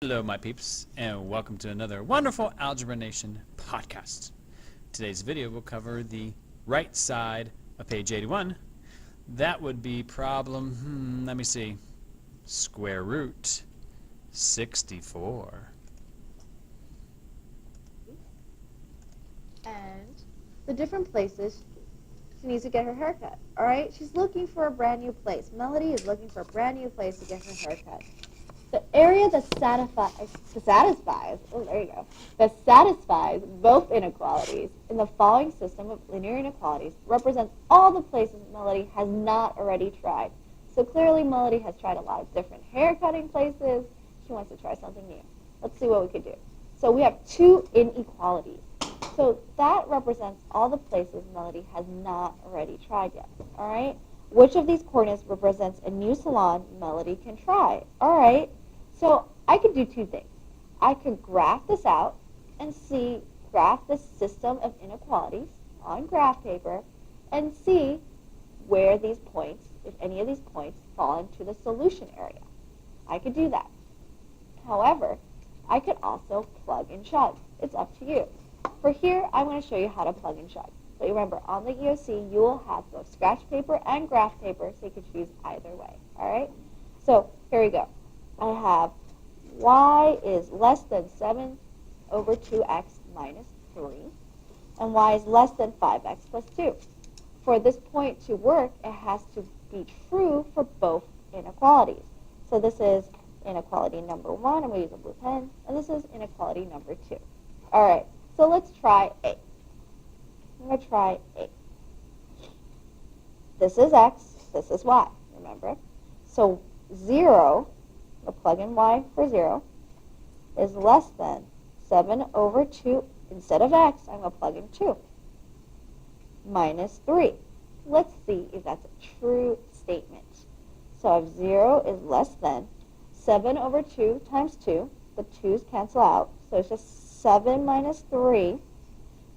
Hello, my peeps, and welcome to another wonderful Algebra Nation podcast. Today's video will cover the right side of page 81. That would be problem, let me see, square root 64. And the different places she needs to get her haircut. All right, she's looking for a brand new place. Melody is looking for a brand new place to get her haircut. The area that satisfies both inequalities in the following system of linear inequalities represents all the places Melody has not already tried. So clearly Melody has tried a lot of different haircutting places. She wants to try something new. Let's see what we could do. So we have two inequalities. So that represents all the places Melody has not already tried yet. All right? Which of these coordinates represents a new salon Melody can try? All right. So I could do two things. I could graph this out and graph the system of inequalities on graph paper and see where these points, if any of these points, fall into the solution area. I could do that. However, I could also plug and chug. It's up to you. For here, I'm going to show you how to plug and chug. But remember, on the EOC, you will have both scratch paper and graph paper, so you can choose either way. All right? So here we go. I have y is less than 7 over 2x minus 3, and y is less than 5x plus 2. For this point to work, it has to be true for both inequalities. So this is inequality number 1, I'm going to use a blue pen, and this is inequality number 2. All right, so let's try A. I'm going to try A. This is x, this is y, remember? So 0, we'll plug in y for 0, is less than 7 over 2. Instead of x, I'm going to plug in 2, minus 3. Let's see if that's a true statement. So if 0 is less than 7 over 2 times 2, the 2's cancel out, so it's just 7 minus 3.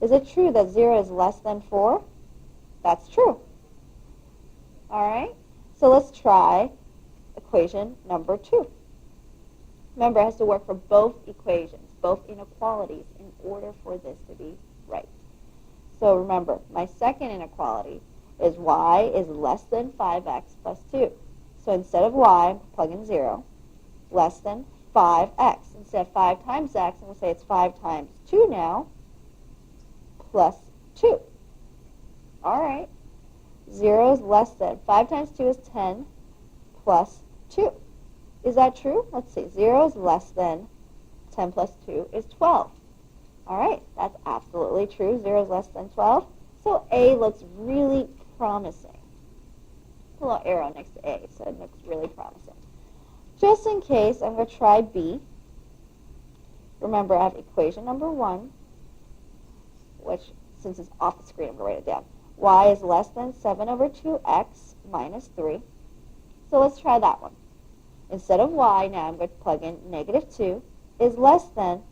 Is it true that 0 is less than 4? That's true. All right? So let's try equation number 2. Remember, it has to work for both equations, both inequalities, in order for this to be right. So remember, my second inequality is y is less than 5x plus 2. So instead of y, plug in 0, less than 5x. Instead of 5 times x, I'm going to say it's 5 times 2 now, plus 2. All right. 0 is less than. 5 times 2 is 10 plus 2. Is that true? Let's see. 0 is less than 10 plus 2 is 12. All right. That's absolutely true. 0 is less than 12. So A looks really promising. A little arrow next to A, so it looks really promising. Just in case, I'm going to try B. Remember, I have equation number 1, which, since it's off the screen, I'm going to write it down. Y is less than 7 over 2x minus 3. So let's try that one. Instead of y, now I'm going to plug in negative 2 is less than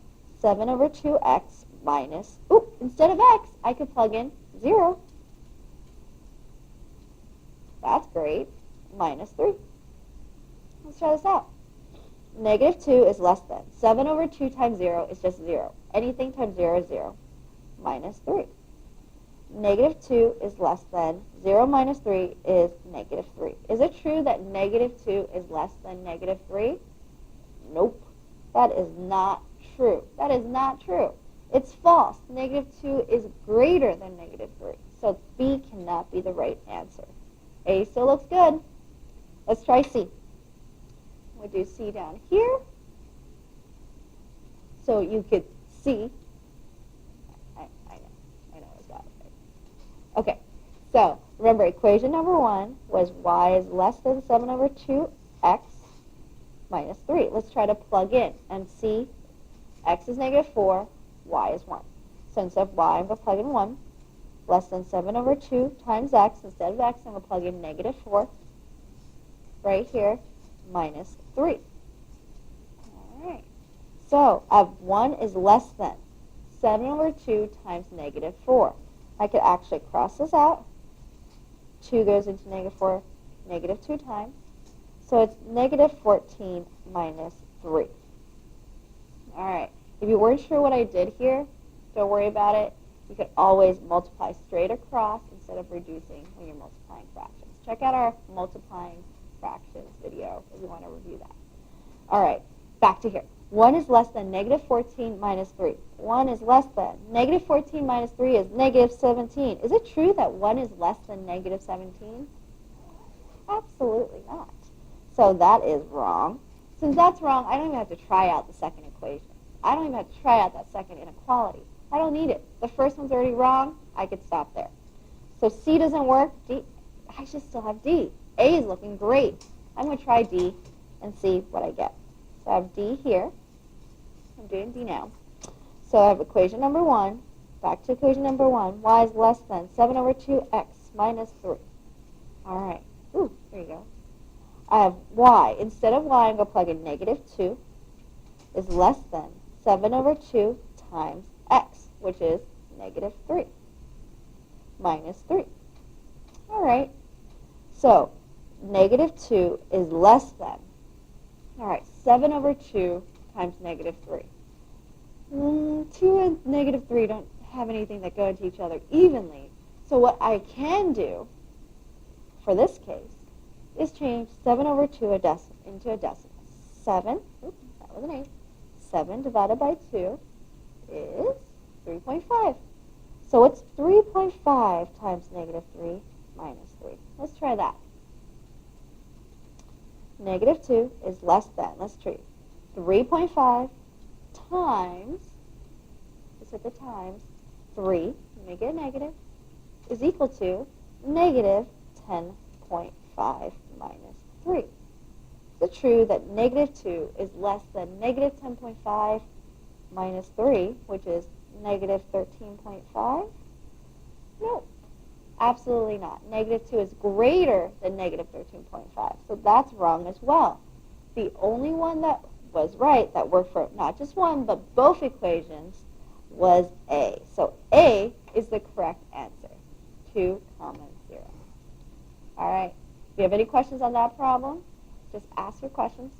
7 over 2x minus, instead of x, I could plug in 0. That's great. Minus 3. Let's try this out. Negative 2 is less than. 7 over 2 times 0 is just 0. Anything times 0 is 0. Minus 3. Negative 2 is less than. 0 minus 3 is negative 3. Is it true that negative 2 is less than negative 3? Nope. That is not true. That is not true. It's false. Negative 2 is greater than negative 3. So B cannot be the right answer. A still looks good. Let's try C. We'll do C down here. So you could see. I know it's got it right. Okay, so remember equation number 1 was y is less than 7 over 2x minus 3. Let's try to plug in and see x is negative 4, y is 1. So instead of y, I'm going to plug in 1. Less than 7 over 2 times x. Instead of x, I'm going to plug in negative 4 right here, minus 3. All right. So I have 1 is less than 7 over 2 times negative 4. I could actually cross this out. 2 goes into negative 4, negative 2 times. So it's negative 14 minus 3. If you weren't sure what I did here, don't worry about it. You could always multiply straight across instead of reducing when you're multiplying fractions. Check out our multiplying fractions video if you want to review that. All right, back to here. 1 is less than negative 14 minus 3. 1 is less than. Negative 14 minus 3 is negative 17. Is it true that 1 is less than negative 17? Absolutely not. So that is wrong. Since that's wrong, I don't even have to try out the second equation. I don't even have to try out that second inequality. I don't need it. The first one's already wrong. I could stop there. So C doesn't work. D, I should still have D. A is looking great. I'm going to try D and see what I get. So I have D here. I'm doing D now. So I have equation number 1. Back to equation number 1. Y is less than 7 over 2x minus 3. All right. Ooh, there you go. I have y. Instead of y, I'm going to plug in negative 2 is less than 7 over 2 times x, which is negative 3 minus 3. All right. So negative 2 is less than. All right, 7 over 2 times negative 3. 2 and negative 3 don't have anything that go into each other evenly. So what I can do for this case is change 7 over 2 into a decimal. 7, oops, that was an 8. 7 divided by 2 is 3.5. So it's 3.5 times negative 3 minus 3. Let's try that. Negative 2 is less than, let's try 3.5 times, just hit the times, 3, make it a negative, is equal to negative 10.5 minus 3. Is it true that negative 2 is less than negative 10.5 minus 3, which is negative 13.5? No, absolutely not. Negative 2 is greater than negative 13.5, so that's wrong as well. The only one that was right, that worked for not just one, but both equations, was A. So A is the correct answer, 2, 0. All right, if you have any questions on that problem, just ask your questions.